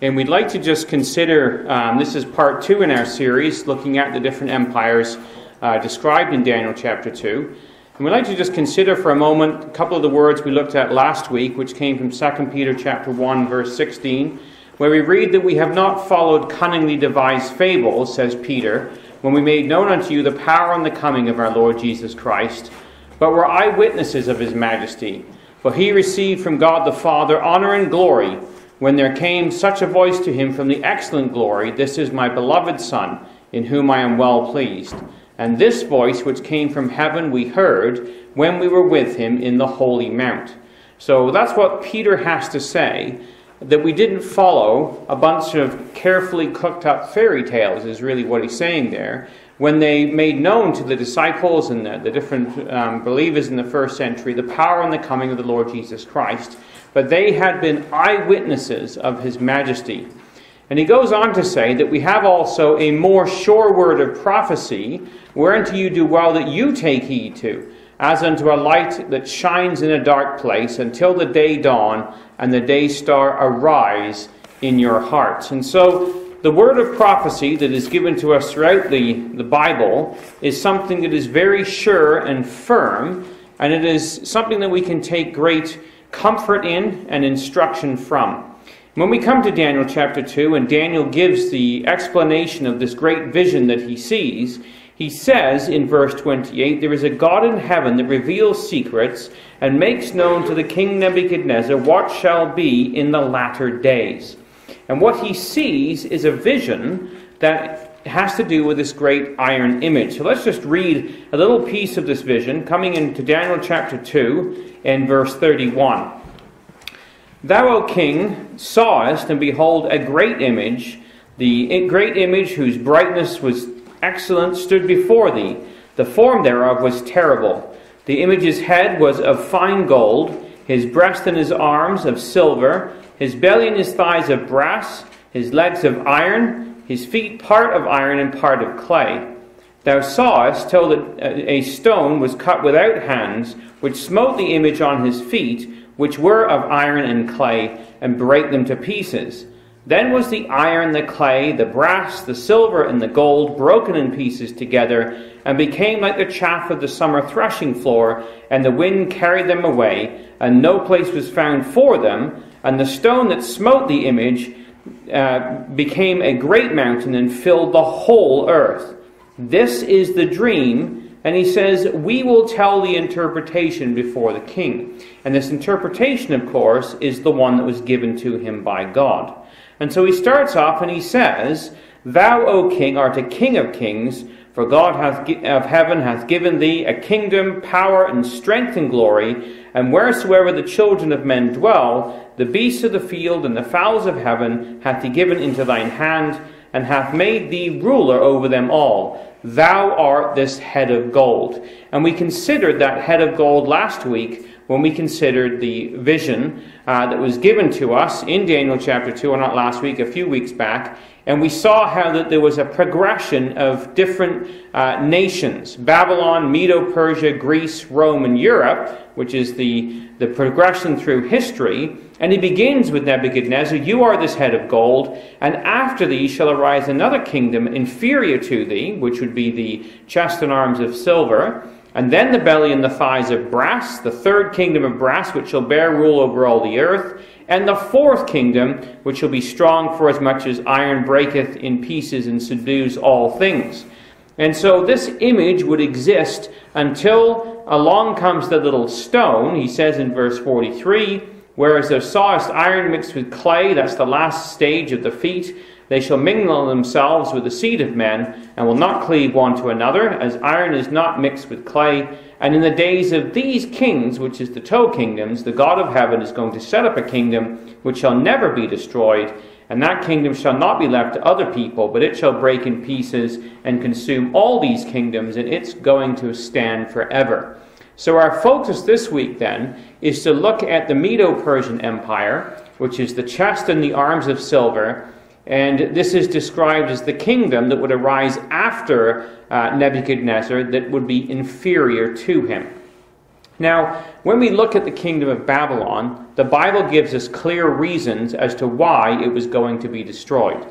And we'd like to just consider, this is part 2 in our series, looking at the different empires described in Daniel chapter 2. And we'd like to just consider for a moment a couple of the words we looked at last week, which came from 2 Peter chapter 1, verse 16, where we read that we have not followed cunningly devised fables, says Peter, when we made known unto you the power and the coming of our Lord Jesus Christ, but were eyewitnesses of his majesty. For he received from God the Father honor and glory, when there came such a voice to him from the excellent glory, This is my beloved Son, in whom I am well pleased. And this voice which came from heaven we heard when we were with him in the holy mount. So that's what Peter has to say, that we didn't follow a bunch of carefully cooked up fairy tales, is really what he's saying there. When they made known to the disciples and the different believers in the first century the power and the coming of the Lord Jesus Christ, but they had been eyewitnesses of his majesty. And he goes on to say that we have also a more sure word of prophecy, whereunto you do well that you take heed to, as unto a light that shines in a dark place until the day dawn and the day star arise in your hearts. And so the word of prophecy that is given to us throughout the Bible is something that is very sure and firm, and it is something that we can take great comfort in and instruction from. When we come to Daniel chapter 2, and Daniel gives the explanation of this great vision that he sees, he says in verse 28, There is a God in heaven that reveals secrets and makes known to the king Nebuchadnezzar what shall be in the latter days. And what he sees is a vision that has to do with this great iron image. So let's just read a little piece of this vision, coming into Daniel chapter 2 and verse 31. Thou, O king, sawest, and behold, a great image, the great image whose brightness was excellent, stood before thee. The form thereof was terrible. The image's head was of fine gold, his breast and his arms of silver, his belly and his thighs of brass, his legs of iron, his feet part of iron and part of clay. Thou sawest till that a stone was cut without hands, which smote the image on his feet, which were of iron and clay, and brake them to pieces. Then was the iron, the clay, the brass, the silver, and the gold broken in pieces together, and became like the chaff of the summer threshing floor, and the wind carried them away, and no place was found for them. And the stone that smote the image became a great mountain and filled the whole earth. This is the dream, and he says, we will tell the interpretation before the king. And this interpretation, of course, is the one that was given to him by God. And so he starts off and he says, Thou, O king, art a king of kings, for God of heaven hath given thee a kingdom, power, and strength and glory, and wheresoever the children of men dwell, the beasts of the field and the fowls of heaven hath he given into thine hand, and hath made thee ruler over them all. Thou art this head of gold. And we considered that head of gold last week when we considered the vision that was given to us in Daniel chapter 2, or not last week, a few weeks back. And we saw how that there was a progression of different nations. Babylon, Medo Persia, Greece, Rome, and Europe, which is the progression through history. And he begins with Nebuchadnezzar, You are this head of gold, and after thee shall arise another kingdom inferior to thee, which would be the chest and arms of silver, and then the belly and the thighs of brass, the third kingdom of brass, which shall bear rule over all the earth, and the fourth kingdom, which shall be strong for as much as iron breaketh in pieces and subdues all things. And so this image would exist until along comes the little stone. He says in verse 43, Whereas thou sawest iron mixed with clay, that's the last stage of the feat, they shall mingle themselves with the seed of men, and will not cleave one to another, as iron is not mixed with clay. And in the days of these kings, which is the toe kingdoms, the God of heaven is going to set up a kingdom which shall never be destroyed, and that kingdom shall not be left to other people, but it shall break in pieces and consume all these kingdoms, and it's going to stand forever. So our focus this week then is to look at the Medo Persian Empire, which is the chest and the arms of silver. And this is described as the kingdom that would arise after Nebuchadnezzar that would be inferior to him. Now, when we look at the kingdom of Babylon, the Bible gives us clear reasons as to why it was going to be destroyed.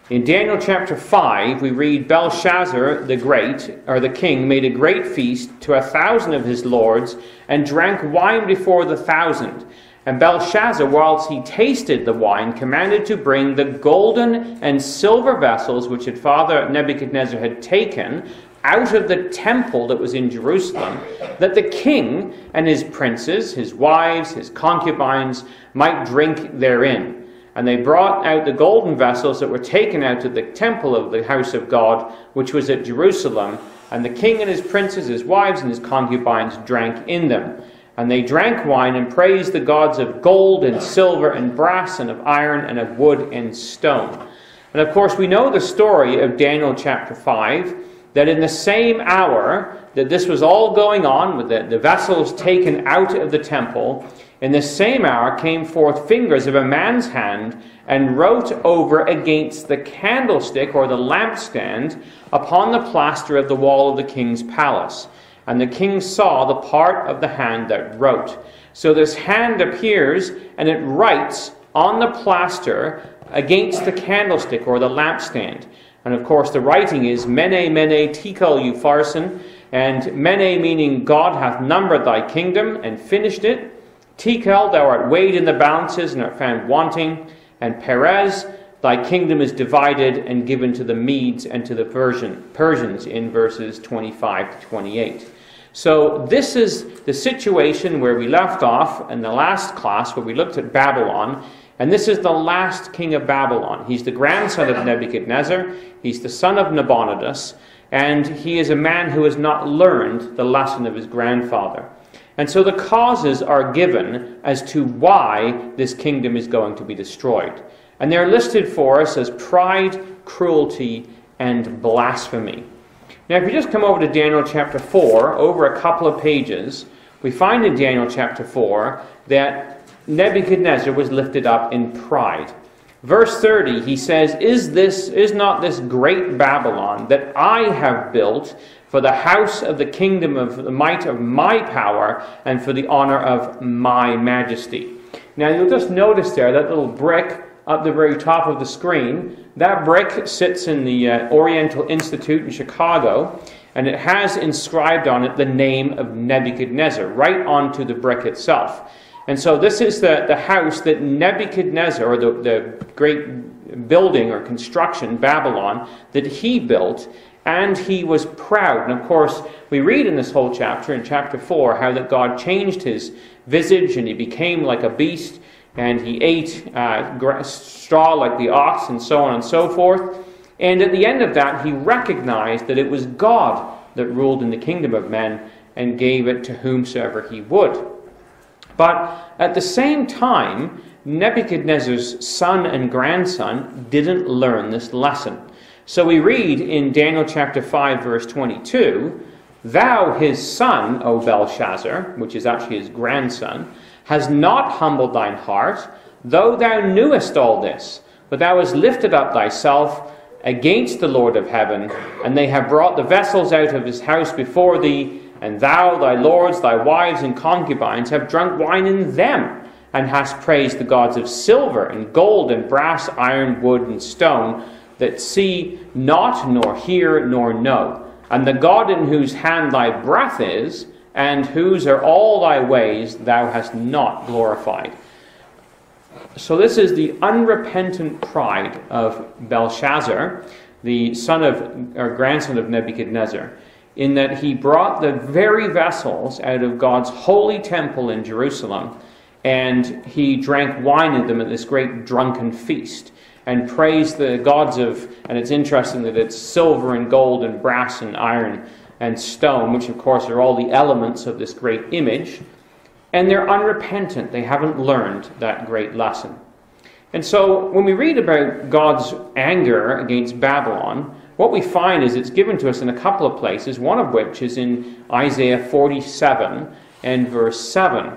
In Daniel chapter 5, we read, Belshazzar the great, or the king, made a great feast to 1,000 of his lords, and drank wine before the 1,000. And Belshazzar, whilst he tasted the wine, commanded to bring the golden and silver vessels which his father Nebuchadnezzar had taken out of the temple that was in Jerusalem, that the king and his princes, his wives, his concubines, might drink therein. And they brought out the golden vessels that were taken out of the temple of the house of God, which was at Jerusalem. And the king and his princes, his wives, and his concubines drank in them. And they drank wine and praised the gods of gold and silver and brass and of iron and of wood and stone. And of course we know the story of Daniel chapter 5, that in the same hour that this was all going on, with the vessels taken out of the temple, in the same hour came forth fingers of a man's hand and wrote over against the candlestick or the lampstand upon the plaster of the wall of the king's palace. And the king saw the part of the hand that wrote. So this hand appears and it writes on the plaster against the candlestick or the lampstand. And of course the writing is Mene, Mene, Tekel, Upharsin. And Mene meaning God hath numbered thy kingdom and finished it. Tekel, thou art weighed in the balances and art found wanting. And Perez, thy kingdom is divided and given to the Medes and to the Persians in verses 25 to 28. So this is the situation where we left off in the last class where we looked at Babylon. And this is the last king of Babylon. He's the grandson of Nebuchadnezzar. He's the son of Nabonidus. And he is a man who has not learned the lesson of his grandfather. And so the causes are given as to why this kingdom is going to be destroyed. And they're listed for us as pride, cruelty, and blasphemy. Now if you just come over to Daniel chapter 4, over a couple of pages, we find in Daniel chapter 4 that Nebuchadnezzar was lifted up in pride. Verse 30, he says, Is not this great Babylon that I have built for the house of the kingdom of the might of my power and for the honor of my majesty? Now you'll just notice there that little brick up the very top of the screen. That brick sits in the Oriental Institute in Chicago, and it has inscribed on it the name of Nebuchadnezzar right onto the brick itself. And so this is the house that Nebuchadnezzar, or the great building or construction, Babylon, that he built, and he was proud. And of course, we read in this whole chapter, in chapter 4, how that God changed his visage and he became like a beast, and he ate straw like the ox, and so on and so forth. And at the end of that, he recognized that it was God that ruled in the kingdom of men and gave it to whomsoever he would. But at the same time, Nebuchadnezzar's son and grandson didn't learn this lesson. So we read in Daniel chapter 5, verse 22, Thou, his son, O Belshazzar, which is actually his grandson, has not humbled thine heart, though thou knewest all this. But thou hast lifted up thyself against the Lord of heaven, and they have brought the vessels out of his house before thee, and thou, thy lords, thy wives, and concubines have drunk wine in them, and hast praised the gods of silver, and gold, and brass, iron, wood, and stone, that see not, nor hear, nor know. And the God in whose hand thy breath is, and whose are all thy ways, thou hast not glorified. So this is the unrepentant pride of Belshazzar, the son of, or grandson of Nebuchadnezzar, in that he brought the very vessels out of God's holy temple in Jerusalem, and he drank wine in them at this great drunken feast, and praised the gods of, and it's interesting that it's silver and gold and brass and iron and stone, which of course are all the elements of this great image, and they're unrepentant. They haven't learned that great lesson. And so when we read about God's anger against Babylon, what we find is it's given to us in a couple of places, one of which is in Isaiah 47 and verse 7.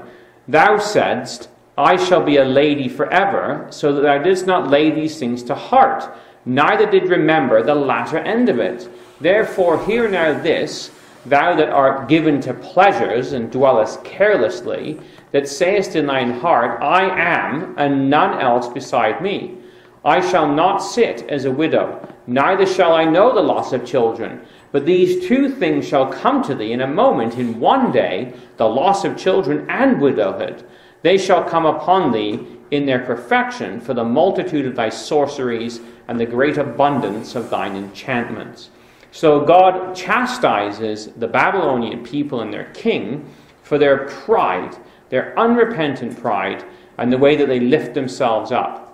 Thou saidst, I shall be a lady forever, so that thou didst not lay these things to heart, neither did remember the latter end of it. Therefore hear now this, thou that art given to pleasures and dwellest carelessly, that sayest in thine heart, I am, and none else beside me. I shall not sit as a widow, neither shall I know the loss of children. But these two things shall come to thee in a moment, in one day, the loss of children and widowhood. They shall come upon thee in their perfection, for the multitude of thy sorceries and the great abundance of thine enchantments. So God chastises the Babylonian people and their king for their pride, their unrepentant pride, and the way that they lift themselves up.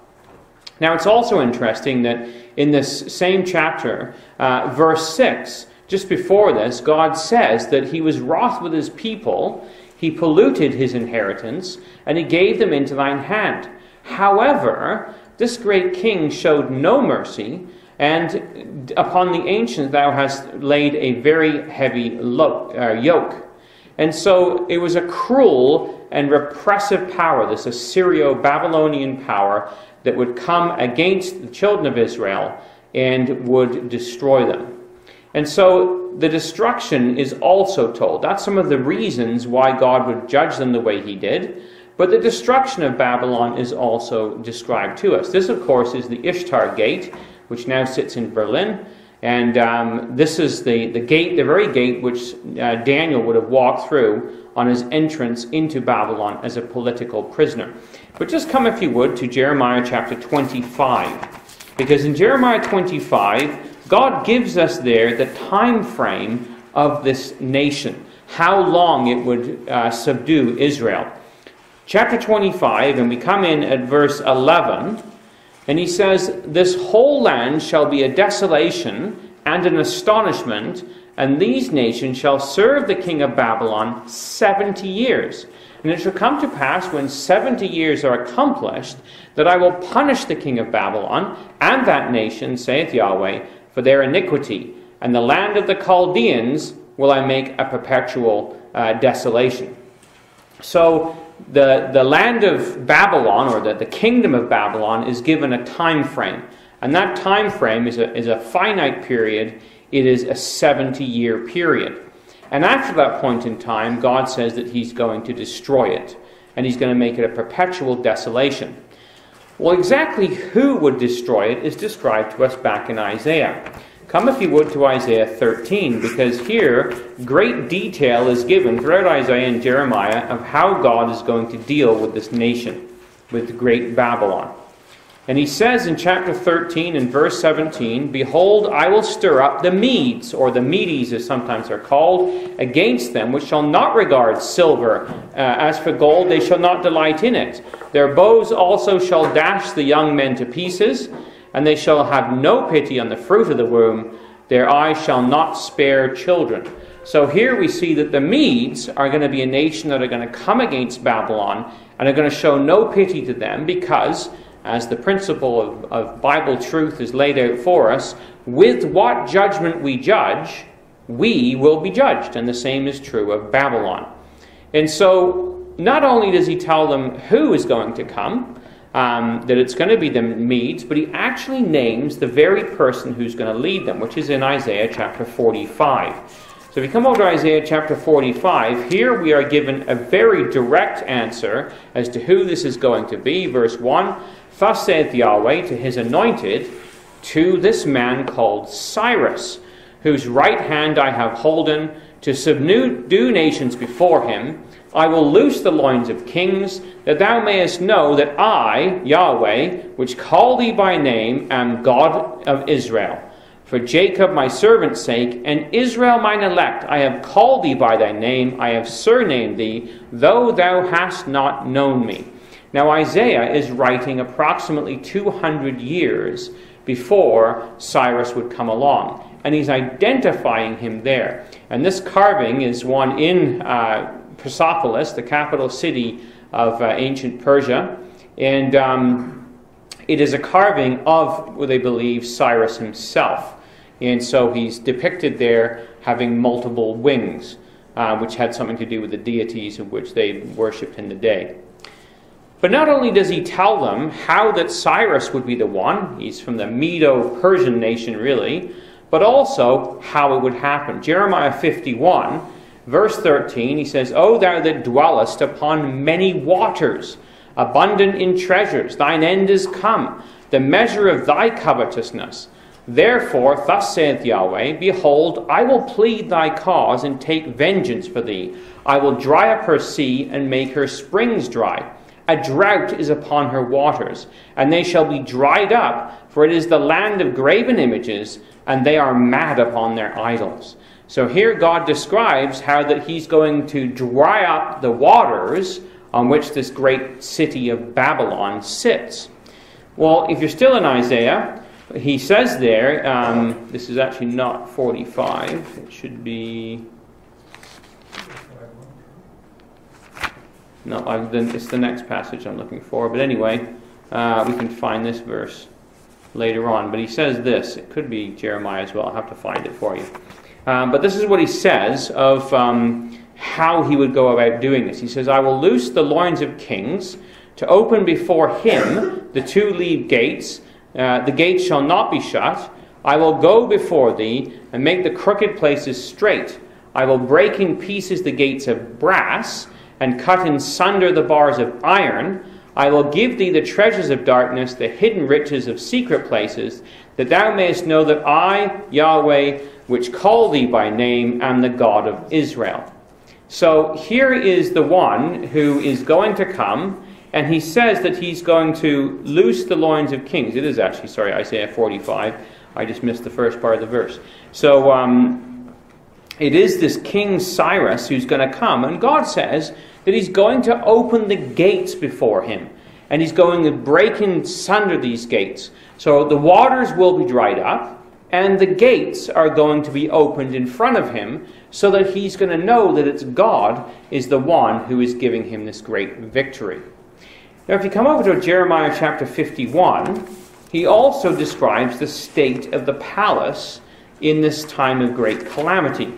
Now it's also interesting that in this same chapter, verse 6, just before this, God says that he was wroth with his people, he polluted his inheritance, and he gave them into thine hand. However, this great king showed no mercy, and upon the ancients thou hast laid a very heavy yoke. And so it was a cruel and repressive power, this Assyrio-Babylonian power, that would come against the children of Israel and would destroy them. And so the destruction is also told. That's some of the reasons why God would judge them the way he did. But the destruction of Babylon is also described to us. This, of course, is the Ishtar Gate, which now sits in Berlin. And this is the gate, the very gate which Daniel would have walked through on his entrance into Babylon as a political prisoner. But just come, if you would, to Jeremiah chapter 25. Because in Jeremiah 25, God gives us there the time frame of this nation, how long it would subdue Israel. Chapter 25, and we come in at verse 11, and he says, This whole land shall be a desolation and an astonishment, and these nations shall serve the king of Babylon 70 years. And it shall come to pass, when 70 years are accomplished, that I will punish the king of Babylon and that nation, saith Yahweh, for their iniquity. And the land of the Chaldeans will I make a perpetual desolation. So the land of Babylon, or the kingdom of Babylon, is given a time frame. And that time frame is a finite period. It is a 70-year period. And after that point in time, God says that he's going to destroy it. And he's going to make it a perpetual desolation. Well, exactly who would destroy it is described to us back in Isaiah. Come, if you would, to Isaiah 13, because here great detail is given throughout Isaiah and Jeremiah of how God is going to deal with this nation, with the great Babylon. And he says in chapter 13 and verse 17, Behold, I will stir up the Medes, or the Medes as sometimes are called, against them, which shall not regard silver. As for gold, they shall not delight in it. Their bows also shall dash the young men to pieces, and they shall have no pity on the fruit of the womb. Their eyes shall not spare children. So here we see that the Medes are going to be a nation that are going to come against Babylon, and are going to show no pity to them, because as the principle of Bible truth is laid out for us, with what judgment we judge, we will be judged. And the same is true of Babylon. And so, not only does he tell them who is going to come, that it's going to be the Medes, but he actually names the very person who's going to lead them, which is in Isaiah chapter 45. So if you come over to Isaiah chapter 45, here we are given a very direct answer as to who this is going to be. Verse 1, Thus saith Yahweh to his anointed, to this man called Cyrus, whose right hand I have holden, to subdue nations before him. I will loose the loins of kings, that thou mayest know that I, Yahweh, which call thee by name, am God of Israel. For Jacob my servant's sake, and Israel mine elect, I have called thee by thy name, I have surnamed thee, though thou hast not known me. Now Isaiah is writing approximately 200 years before Cyrus would come along. And he's identifying him there. And this carving is one in Persepolis, the capital city of ancient Persia. And it is a carving of, what they believe, Cyrus himself. And so he's depicted there having multiple wings, which had something to do with the deities of which they worshipped in the day. But not only does he tell them how that Cyrus would be the one, he's from the Medo Persian nation really, but also how it would happen. Jeremiah 51, verse 13, he says, O thou that dwellest upon many waters, abundant in treasures, thine end is come, the measure of thy covetousness. Therefore, thus saith Yahweh, behold, I will plead thy cause and take vengeance for thee. I will dry up her sea and make her springs dry. A drought is upon her waters, and they shall be dried up, for it is the land of graven images, and they are mad upon their idols. So here God describes how that he's going to dry up the waters on which this great city of Babylon sits. Well, if you're still in Isaiah, he says there, this is actually not 45, it should be... No, it's the next passage I'm looking for. But anyway, we can find this verse later on. But he says this. It could be Jeremiah as well. I'll have to find it for you. But this is what he says of how he would go about doing this. He says, I will loose the loins of kings to open before him the two-leaved gates. The gates shall not be shut. I will go before thee and make the crooked places straight. I will break in pieces the gates of brass and cut in sunder the bars of iron. I will give thee the treasures of darkness, the hidden riches of secret places, that thou mayest know that I, Yahweh, which call thee by name, am the God of Israel. So here is the one who is going to come, and he says that he's going to loose the loins of kings. It is actually, Isaiah 45. I just missed the first part of the verse. So it is this King Cyrus who's going to come, and God says that he's going to open the gates before him, and he's going to break in sunder these gates. So the waters will be dried up, and the gates are going to be opened in front of him, so that he's going to know that it's God is the one who is giving him this great victory. Now if you come over to Jeremiah chapter 51, he also describes the state of the palace in this time of great calamity.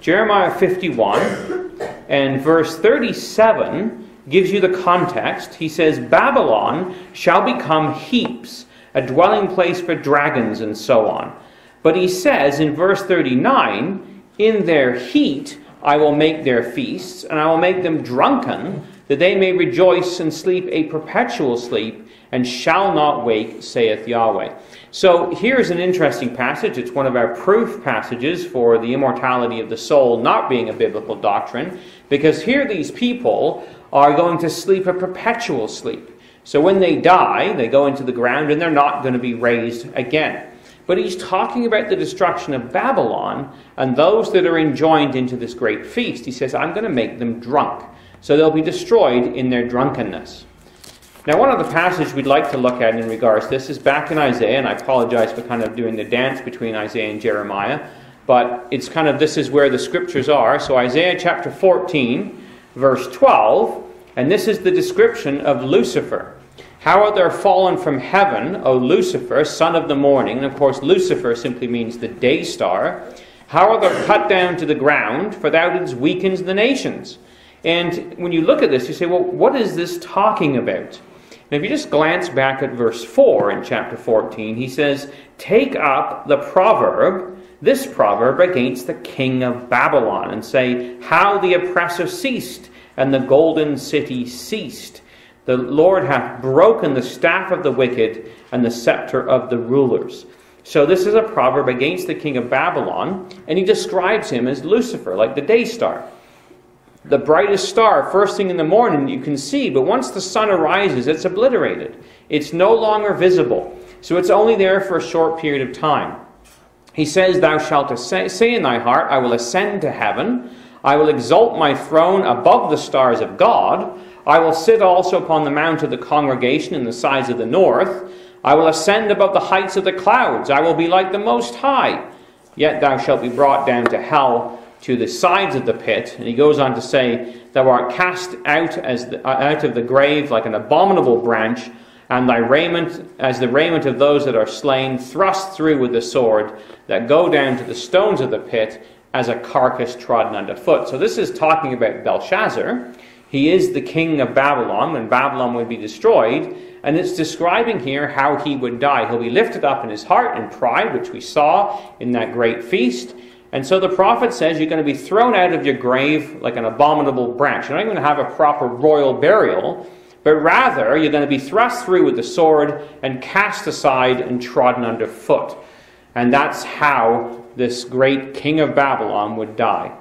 Jeremiah 51 and verse 37 gives you the context. He says, Babylon shall become heaps, a dwelling place for dragons, and so on. But he says in verse 39, in their heat I will make their feasts, and I will make them drunken, that they may rejoice and sleep a perpetual sleep, and shall not wake, saith Yahweh. So here's an interesting passage. It's one of our proof passages for the immortality of the soul not being a biblical doctrine, because here these people are going to sleep a perpetual sleep. So when they die, they go into the ground and they're not going to be raised again. But he's talking about the destruction of Babylon and those that are enjoined into this great feast. He says, I'm going to make them drunk. So they'll be destroyed in their drunkenness. Now, one of the passages we'd like to look at in regards to this is back in Isaiah, and I apologize for kind of doing the dance between Isaiah and Jeremiah, but it's kind of, this is where the scriptures are. So Isaiah chapter 14, verse 12, and this is the description of Lucifer. How art thou fallen from heaven, O Lucifer, son of the morning? And of course, Lucifer simply means the day star. How art thou cut down to the ground, for thou didst weaken the nations. And when you look at this, you say, well, what is this talking about? Now, if you just glance back at verse 4 in chapter 14, he says, take up the proverb, this proverb against the king of Babylon, and say, how the oppressor ceased, and the golden city ceased. The Lord hath broken the staff of the wicked, and the scepter of the rulers. So this is a proverb against the king of Babylon, and he describes him as Lucifer, like the day star. The brightest star, first thing in the morning, you can see, but once the sun arises, it's obliterated. It's no longer visible. So it's only there for a short period of time. He says, thou shalt say in thy heart, I will ascend to heaven. I will exalt my throne above the stars of God. I will sit also upon the mount of the congregation in the sides of the north. I will ascend above the heights of the clouds. I will be like the Most High. Yet thou shalt be brought down to hell, to the sides of the pit. And he goes on to say, thou art cast out out of the grave like an abominable branch, and thy raiment as the raiment of those that are slain, thrust through with the sword, that go down to the stones of the pit, as a carcass trodden underfoot. So this is talking about Belshazzar. He is the king of Babylon when Babylon would be destroyed, and it's describing here how he would die. He'll be lifted up in his heart in pride, which we saw in that great feast. And so the prophet says you're going to be thrown out of your grave like an abominable branch. You're not even going to have a proper royal burial, but rather you're going to be thrust through with the sword and cast aside and trodden underfoot. And that's how this great king of Babylon would die.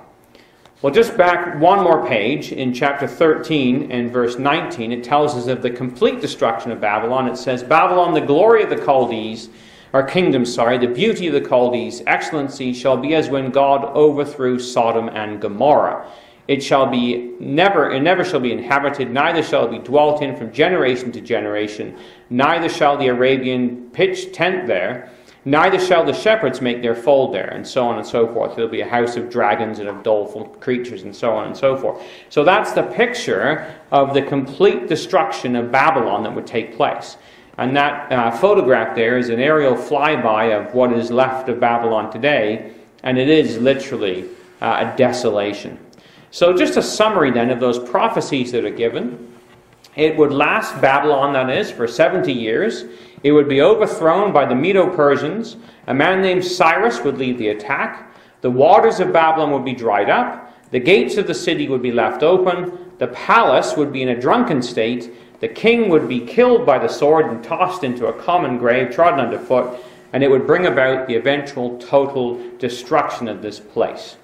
Well, just back one more page, in chapter 13 and verse 19, it tells us of the complete destruction of Babylon. It says, Babylon, the glory of the Chaldees, or kingdom, the beauty of the Chaldees, excellency shall be as when God overthrew Sodom and Gomorrah. It never shall be inhabited, neither shall it be dwelt in from generation to generation, neither shall the Arabian pitch tent there, neither shall the shepherds make their fold there, and so on and so forth. It'll be a house of dragons and of doleful creatures, and so on and so forth. So that's the picture of the complete destruction of Babylon that would take place. And that photograph there is an aerial flyby of what is left of Babylon today, and it is literally a desolation. So just a summary then of those prophecies that are given. It would last, Babylon that is, for 70 years. It would be overthrown by the Medo Persians. A man named Cyrus would lead the attack. The waters of Babylon would be dried up. The gates of the city would be left open. The palace would be in a drunken state. The king would be killed by the sword and tossed into a common grave, trodden underfoot, and it would bring about the eventual total destruction of this place.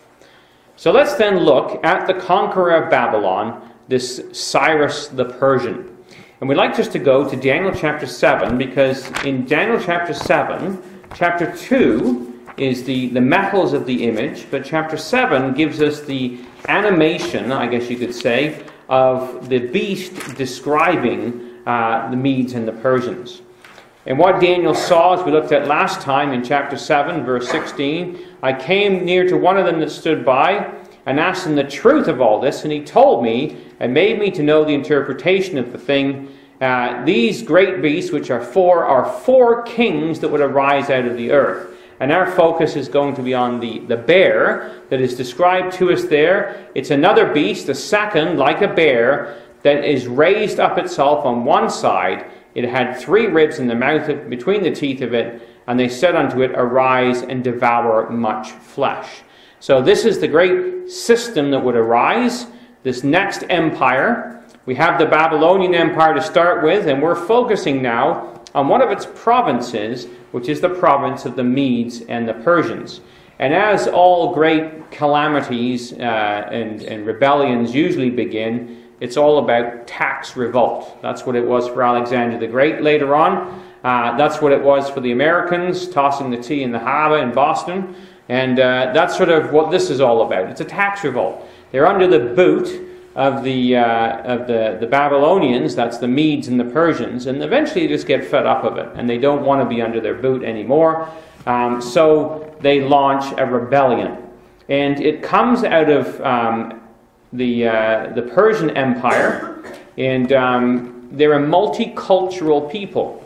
So let's then look at the conqueror of Babylon, this Cyrus the Persian. And we'd like just to go to Daniel chapter 7, because in Daniel chapter 7, chapter 2 is the metals of the image, but chapter 7 gives us the animation, I guess you could say, of the beast describing the Medes and the Persians. And what Daniel saw, as we looked at last time in chapter 7, verse 16, I came near to one of them that stood by and asked him the truth of all this, and he told me and made me to know the interpretation of the thing. These great beasts, which are four kings that would arise out of the earth. And our focus is going to be on the bear that is described to us there. It's another beast, a second, like a bear, that is raised up itself on one side. It had 3 ribs in the mouth between the teeth of it, and they said unto it, Arise and devour much flesh. So this is the great system that would arise, this next empire. We have the Babylonian Empire to start with, and we're focusing now on one of its provinces, which is the province of the Medes and the Persians. And as all great calamities and rebellions usually begin, it's all about tax revolt. That's what it was for Alexander the Great later on. That's what it was for the Americans, tossing the tea in the harbor in Boston. And that's sort of what this is all about. It's a tax revolt. They're under the boot of the Babylonians, that's the Medes and the Persians, and eventually they just get fed up of it, and they don't want to be under their boot anymore. So they launch a rebellion, and it comes out of the Persian Empire, and they're a multicultural people.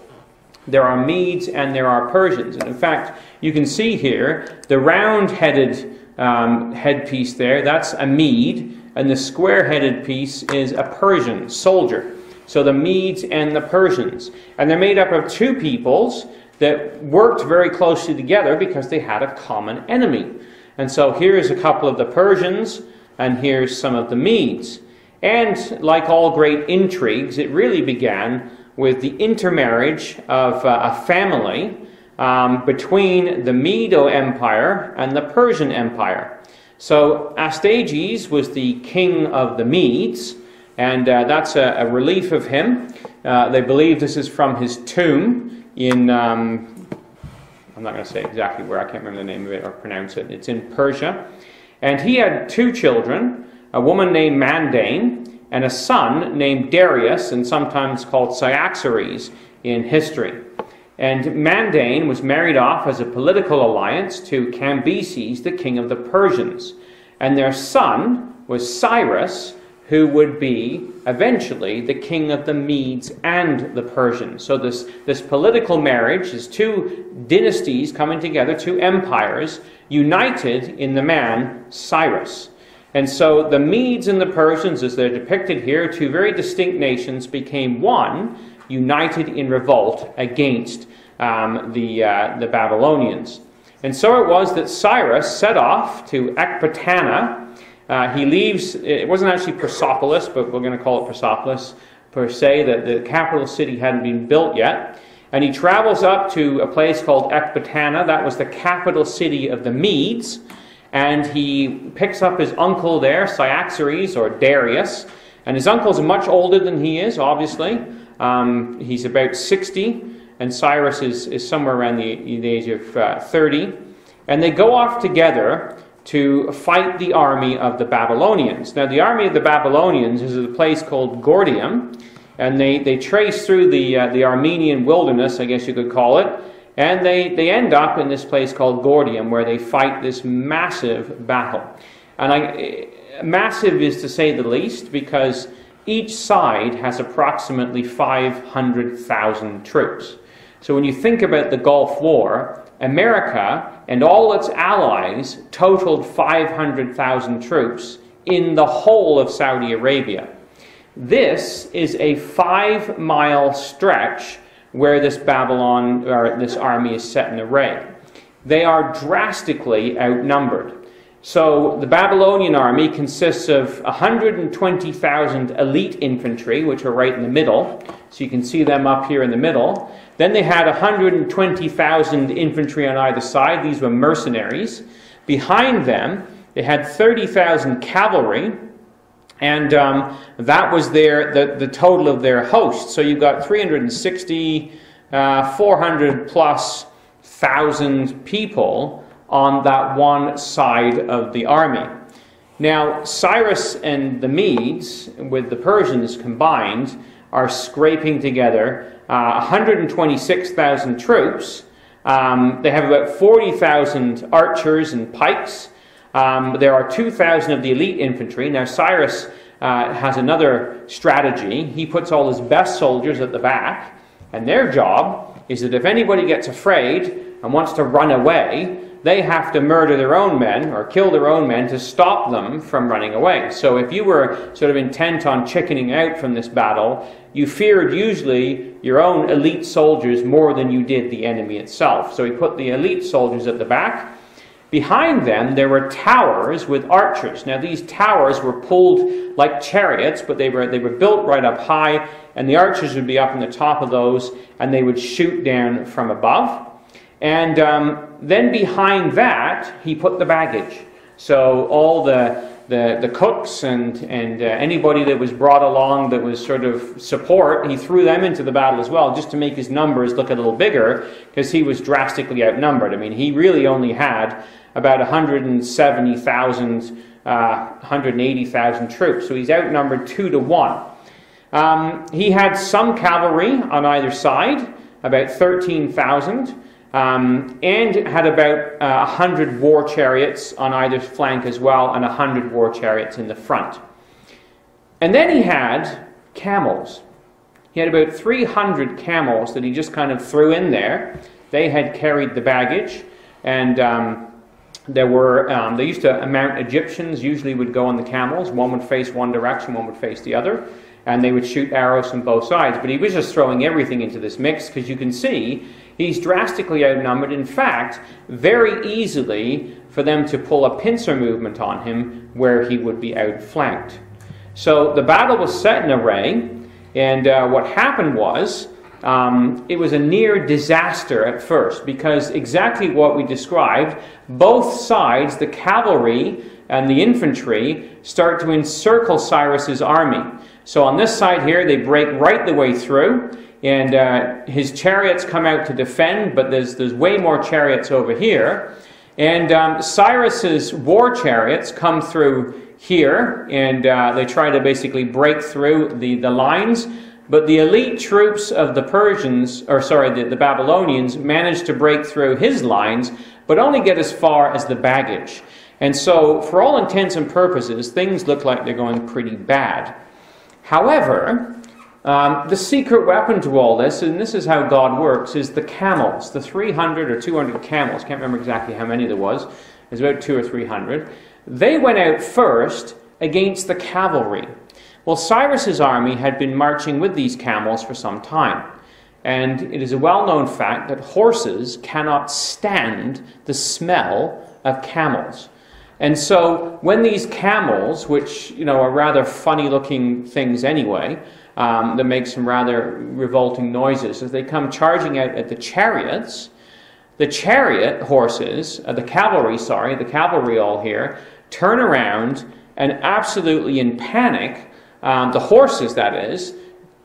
There are Medes and there are Persians, and in fact, you can see here the round-headed headpiece there. That's a Mede. And the square-headed piece is a Persian soldier. So the Medes and the Persians. And they're made up of 2 peoples that worked very closely together because they had a common enemy. And so here's a couple of the Persians, and here's some of the Medes. And like all great intrigues, it really began with the intermarriage of a family between the Medo Empire and the Persian Empire. So Astyages was the king of the Medes, and that's a relief of him. They believe this is from his tomb in, I'm not going to say exactly where, I can't remember the name of it or pronounce it. It's in Persia. And he had 2 children, a woman named Mandane, and a son named Darius, and sometimes called Cyaxares in history. And Mandane was married off as a political alliance to Cambyses, the king of the Persians. And their son was Cyrus, who would be eventually the king of the Medes and the Persians. So this political marriage is 2 dynasties coming together, 2 empires, united in the man Cyrus. And so the Medes and the Persians, as they're depicted here, 2 very distinct nations, became one united in revolt against the Babylonians. And so it was that Cyrus set off to Ecbatana. He leaves, it wasn't actually Persepolis, but we're going to call it Persepolis per se, that the capital city hadn't been built yet. And he travels up to a place called Ecbatana. That was the capital city of the Medes. And he picks up his uncle there, Cyaxares or Darius. And his uncle's much older than he is, obviously. He's about 60, and Cyrus is somewhere around the age of 30. And they go off together to fight the army of the Babylonians. Now, the army of the Babylonians is at a place called Gordium, and they trace through the Armenian wilderness, I guess you could call it, and they end up in this place called Gordium, where they fight this massive battle. And massive is to say the least, because each side has approximately 500,000 troops. So when you think about the Gulf War, America and all its allies totaled 500,000 troops in the whole of Saudi Arabia. This is a 5-mile stretch where this this army is set in array. They are drastically outnumbered. So the Babylonian army consists of 120,000 elite infantry, which are right in the middle. So you can see them up here in the middle. Then they had 120,000 infantry on either side. These were mercenaries. Behind them, they had 30,000 cavalry. And that was the total of their host. So you've got 360, 400 plus thousand people on that one side of the army. Now, Cyrus and the Medes, with the Persians combined, are scraping together 126,000 troops. They have about 40,000 archers and pikes. There are 2,000 of the elite infantry. Now, Cyrus has another strategy. He puts all his best soldiers at the back, and their job is that if anybody gets afraid and wants to run away, they have to murder their own men or kill their own men to stop them from running away. So if you were sort of intent on chickening out from this battle, you feared usually your own elite soldiers more than you did the enemy itself. So he put the elite soldiers at the back. Behind them, there were towers with archers. Now, these towers were pulled like chariots, but they were built right up high, and the archers would be up on the top of those, and they would shoot down from above. And then behind that, he put the baggage. So all the cooks and anybody that was brought along that was sort of support, he threw them into the battle as well, just to make his numbers look a little bigger, because he was drastically outnumbered. I mean, he really only had about 170,000, 180,000 troops. So he's outnumbered 2 to 1. He had some cavalry on either side, about 13,000. And had about 100 war chariots on either flank as well, and 100 war chariots in the front. And then he had camels. He had about 300 camels that he just kind of threw in there. They had carried the baggage, and they used to mount Egyptians, usually would go on the camels. One would face one direction, one would face the other, and they would shoot arrows from both sides. But he was just throwing everything into this mix, because you can see he's drastically outnumbered. In fact, very easily for them to pull a pincer movement on him where he would be outflanked. So the battle was set in array, and what happened was it was a near disaster at first, because exactly what we described, both sides, the cavalry and the infantry, start to encircle Cyrus's army. So on this side here, they break right the way through, and his chariots come out to defend, but there's way more chariots over here. And Cyrus's war chariots come through here, and they try to basically break through the lines. But the elite troops of the the Babylonians manage to break through his lines, but only get as far as the baggage. And so, for all intents and purposes, things look like they're going pretty bad. However, the secret weapon to all this, and this is how God works, is the camels. The 300 or 200 camels, can't remember exactly how many there was. It was about 200 or 300. They went out first against the cavalry. Well, Cyrus's army had been marching with these camels for some time. And it is a well-known fact that horses cannot stand the smell of camels. And so when these camels, which are rather funny-looking things anyway, that make some rather revolting noises, as they come charging out at the chariots, the chariot horses, the cavalry all here, turn around and absolutely in panic, the horses that is,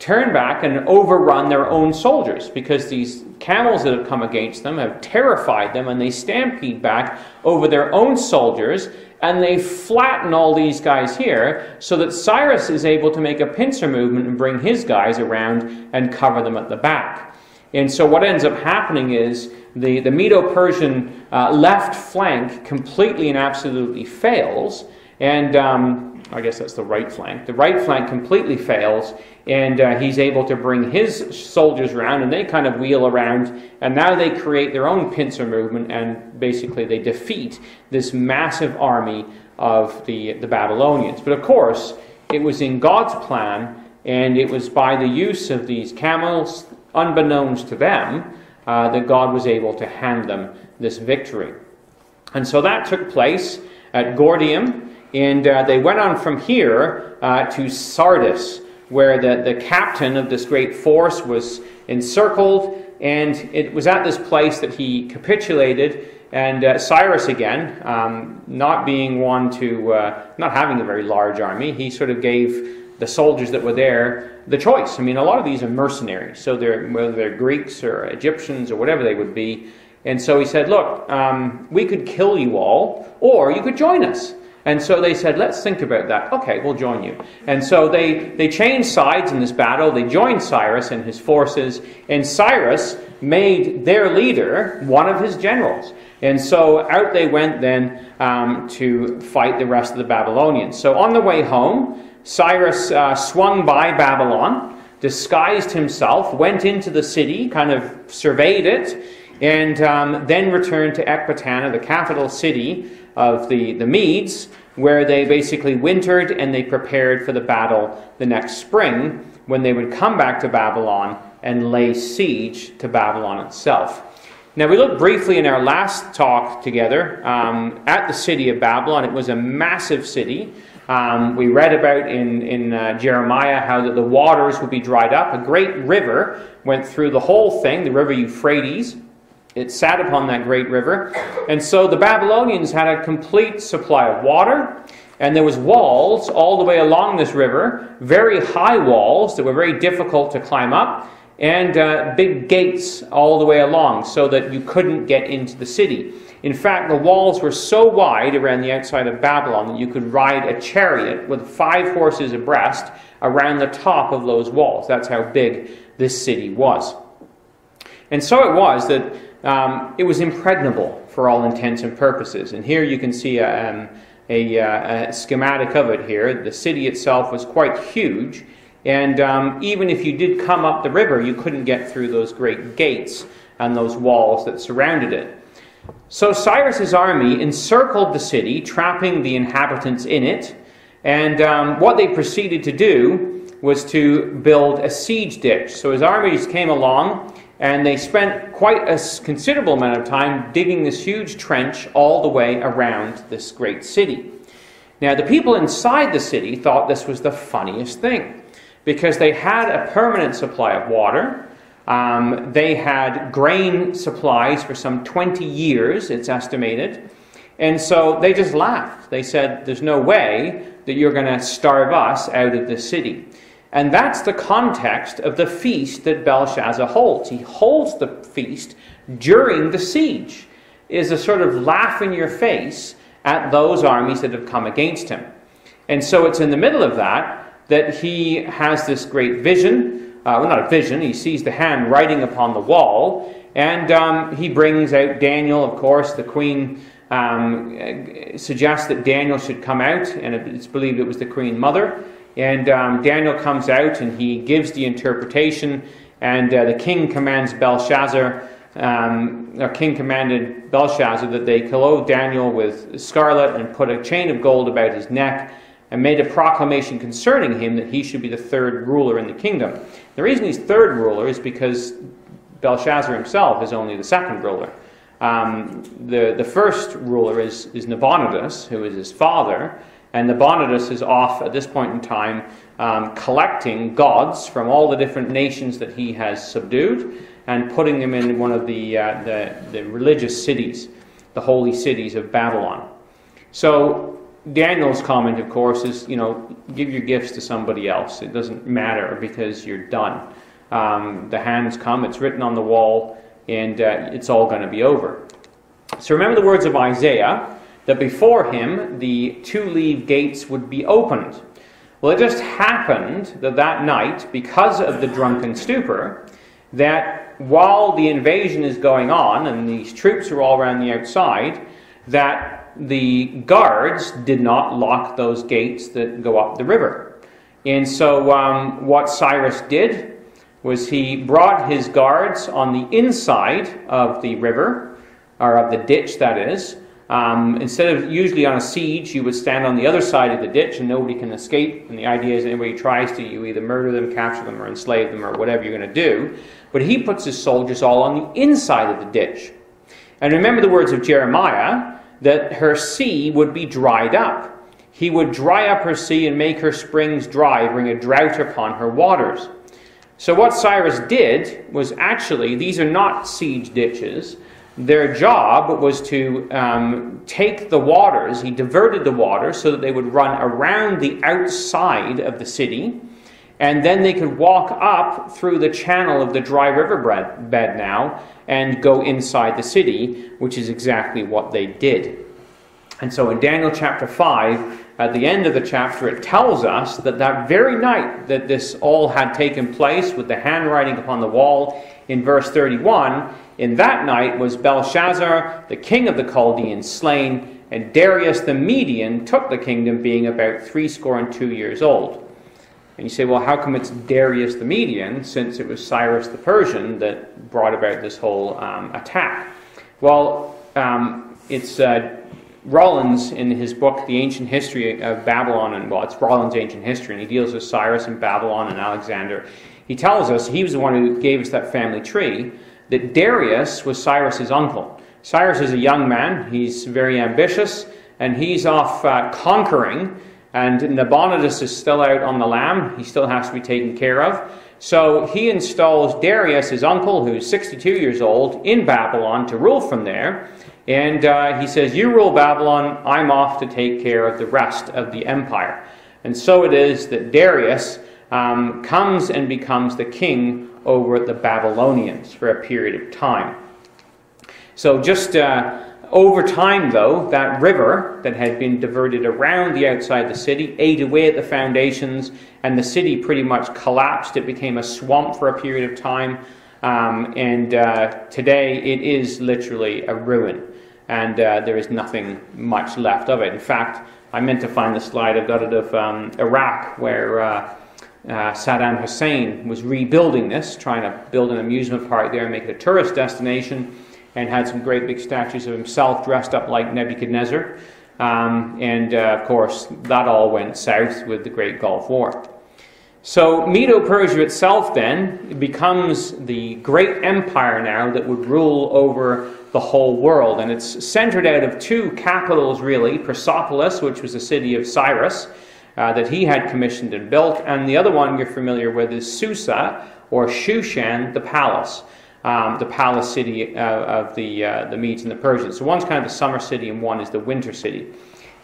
turn back and overrun their own soldiers, because these camels that have come against them have terrified them, and they stampede back over their own soldiers, and they flatten all these guys here, so that Cyrus is able to make a pincer movement and bring his guys around and cover them at the back. And so what ends up happening is the Medo-Persian left flank completely and absolutely fails, and I guess that's the right flank. The right flank completely fails, and he's able to bring his soldiers around, and they kind of wheel around, and now they create their own pincer movement, and basically they defeat this massive army of the Babylonians. But of course, it was in God's plan, and it was by the use of these camels, unbeknownst to them, that God was able to hand them this victory. And so that took place at Gordium, and they went on from here to Sardis, where the captain of this great force was encircled, and it was at this place that he capitulated. And Cyrus, again, not being one to, not having a very large army, he sort of gave the soldiers that were there the choice. I mean, a lot of these are mercenaries, so whether they're Greeks or Egyptians or whatever they would be. And so he said, look, we could kill you all, or you could join us. And so they said, let's think about that. Okay, we'll join you. And so they changed sides in this battle. They joined Cyrus and his forces. And Cyrus made their leader one of his generals. And so out they went then to fight the rest of the Babylonians. So on the way home, Cyrus swung by Babylon, disguised himself, went into the city, kind of surveyed it, and then returned to Ecbatana, the capital city of the Medes, where they basically wintered and they prepared for the battle the next spring, when they would come back to Babylon and lay siege to Babylon itself. Now, we looked briefly in our last talk together at the city of Babylon. It was a massive city. We read about in Jeremiah how that the waters would be dried up. A great river went through the whole thing, the river Euphrates. It sat upon that great river. And so the Babylonians had a complete supply of water, and there was walls all the way along this river, very high walls that were very difficult to climb up, and big gates all the way along so that you couldn't get into the city. In fact, the walls were so wide around the outside of Babylon that you could ride a chariot with 5 horses abreast around the top of those walls. That's how big this city was. And so it was that it was impregnable for all intents and purposes. And here you can see a schematic of it here. The city itself was quite huge. And even if you did come up the river, you couldn't get through those great gates and those walls that surrounded it. So Cyrus's army encircled the city, trapping the inhabitants in it. And what they proceeded to do was to build a siege ditch. So his armies came along, and they spent quite a considerable amount of time digging this huge trench all the way around this great city. Now, the people inside the city thought this was the funniest thing, because they had a permanent supply of water. They had grain supplies for some 20 years, it's estimated. And so they just laughed. They said, there's no way that you're going to starve us out of the city. And that's the context of the feast that Belshazzar holds. He holds the feast during the siege. It is a sort of laugh in your face at those armies that have come against him. And so it's in the middle of that he has this great vision. Well, not a vision. He sees the hand writing upon the wall. And he brings out Daniel, of course. The queen suggests that Daniel should come out. And it's believed it was the queen mother. And Daniel comes out and he gives the interpretation, and the king commands Belshazzar, king commanded Belshazzar that they clothe Daniel with scarlet and put a chain of gold about his neck and made a proclamation concerning him that he should be the third ruler in the kingdom. The reason he's third ruler is because Belshazzar himself is only the second ruler. The first ruler is Nabonidus, who is his father, and Nabonidus is off at this point in time collecting gods from all the different nations that he has subdued and putting them in one of the religious cities, the holy cities of Babylon. So Daniel's comment, of course, is, give your gifts to somebody else. It doesn't matter because you're done. The hands come, it's written on the wall, and it's all going to be over. So remember the words of Isaiah, that before him the two-leaved gates would be opened. Well, it just happened that night, because of the drunken stupor, that while the invasion is going on, and these troops are all around the outside, that the guards did not lock those gates that go up the river. And so what Cyrus did was he brought his guards on the inside of the river, or of the ditch, that is. Instead of usually on a siege, you would stand on the other side of the ditch and nobody can escape. And the idea is anybody tries to, you either murder them, capture them, or enslave them, or whatever you're going to do. But he puts his soldiers all on the inside of the ditch. And remember the words of Jeremiah, that her sea would be dried up. He would dry up her sea and make her springs dry, bring a drought upon her waters. So what Cyrus did was actually, these are not siege ditches. Their job was to take the waters. He diverted the water so that they would run around the outside of the city, and then they could walk up through the channel of the dry river bed now and go inside the city, which is exactly what they did. And so in Daniel chapter 5, at the end of the chapter, it tells us that that very night that this all had taken place, with the handwriting upon the wall in verse 31, in that night was Belshazzar, the king of the Chaldeans, slain, and Darius the Median took the kingdom, being about 62 years old. And you say, well, how come it's Darius the Median, since it was Cyrus the Persian that brought about this whole attack? Well, it's Rollins, in his book, The Ancient History of Babylon, and it's Rollins' Ancient History, and he deals with Cyrus and Babylon and Alexander. He tells us, he was the one who gave us that family tree, that Darius was Cyrus's uncle. Cyrus is a young man, he's very ambitious, and he's off conquering, and Nabonidus is still out on the lam. He still has to be taken care of. So he installs Darius, his uncle, who's 62 years old, in Babylon to rule from there. And he says, you rule Babylon, I'm off to take care of the rest of the empire. And so it is that Darius comes and becomes the king over the Babylonians for a period of time. So just over time, though, that river that had been diverted around the outside the city ate away at the foundations, and the city pretty much collapsed. It became a swamp for a period of time. And today it is literally a ruin, and there is nothing much left of it. In fact, I meant to find the slide. I've got it of Iraq, where Saddam Hussein was rebuilding this, trying to build an amusement park there and make it a tourist destination, and had some great big statues of himself dressed up like Nebuchadnezzar. Of course, that all went south with the Great Gulf War. So Medo Persia itself then becomes the great empire now that would rule over the whole world. And it's centered out of two capitals, really. Persepolis, which was the city of Cyrus, that he had commissioned and built. And the other one you're familiar with is Susa, or Shushan, the palace city of the Medes and the Persians. So one's kind of the summer city and one is the winter city.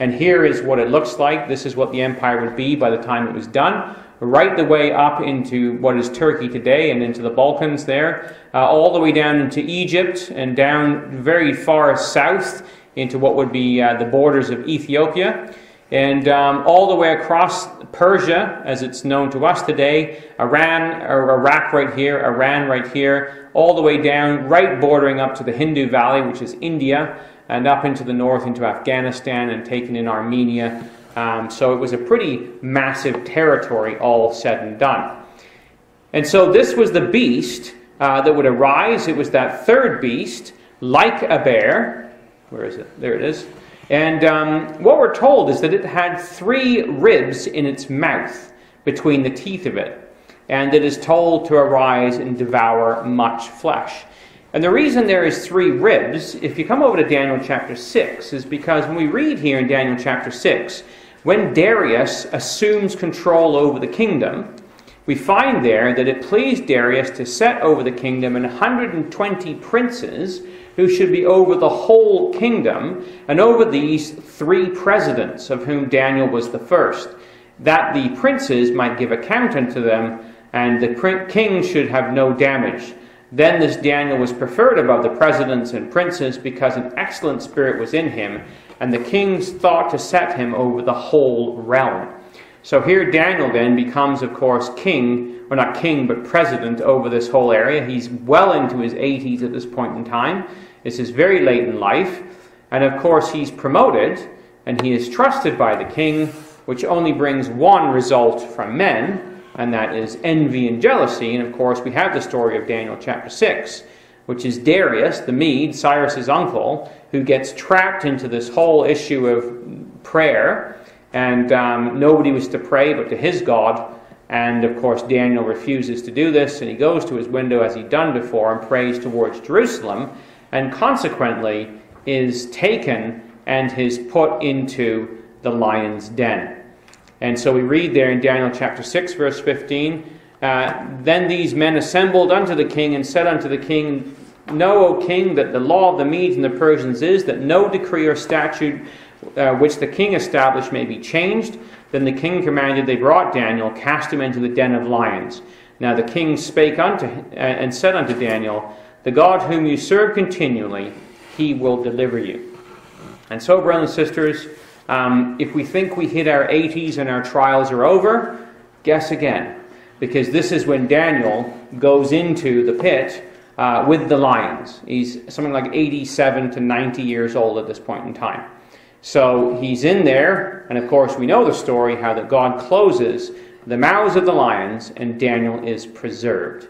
And here is what it looks like. This is what the empire would be by the time it was done. Right the way up into what is Turkey today and into the Balkans there, all the way down into Egypt and down very far south into what would be the borders of Ethiopia, and all the way across Persia, as it's known to us today, Iran, or Iraq right here, Iran right here, all the way down, right bordering up to the Hindu Valley, which is India, and up into the north into Afghanistan and taken in Armenia. So it was a pretty massive territory, all said and done. And so this was the beast that would arise. It was that third beast, like a bear. Where is it? There it is. And what we're told is that it had 3 ribs in its mouth between the teeth of it. And it is told to arise and devour much flesh. And the reason there is 3 ribs, if you come over to Daniel chapter 6, is because when we read here in Daniel chapter 6, when Darius assumes control over the kingdom, we find there that it pleased Darius to set over the kingdom 120 princes who should be over the whole kingdom, and over these 3 presidents, of whom Daniel was the first, that the princes might give account unto them, and the king should have no damage. Then this Daniel was preferred above the presidents and princes, because an excellent spirit was in him, and the kings thought to set him over the whole realm. So here Daniel then becomes, of course, king, or not king, but president over this whole area. He's well into his 80s at this point in time. This is very late in life. And of course he's promoted, and he is trusted by the king, which only brings one result from men, and that is envy and jealousy. And of course we have the story of Daniel chapter 6, which is Darius the Mede, Cyrus's uncle, who gets trapped into this whole issue of prayer, and nobody was to pray but to his God. And of course Daniel refuses to do this, and he goes to his window as he'd done before and prays towards Jerusalem, and consequently is taken and is put into the lion's den. And so we read there in Daniel chapter 6 verse 15, Then these men assembled unto the king and said unto the king, Know, O king, that the law of the Medes and the Persians is that no decree or statute which the king established may be changed. Then the king commanded, they brought Daniel, cast him into the den of lions. Now the king spake unto and said unto Daniel, The God whom you serve continually, he will deliver you. And so, brothers and sisters, if we think we hit our 80s and our trials are over, guess again. Because this is when Daniel goes into the pit with the lions. He's something like 87 to 90 years old at this point in time. So he's in there, and of course we know the story, how that God closes the mouths of the lions and Daniel is preserved.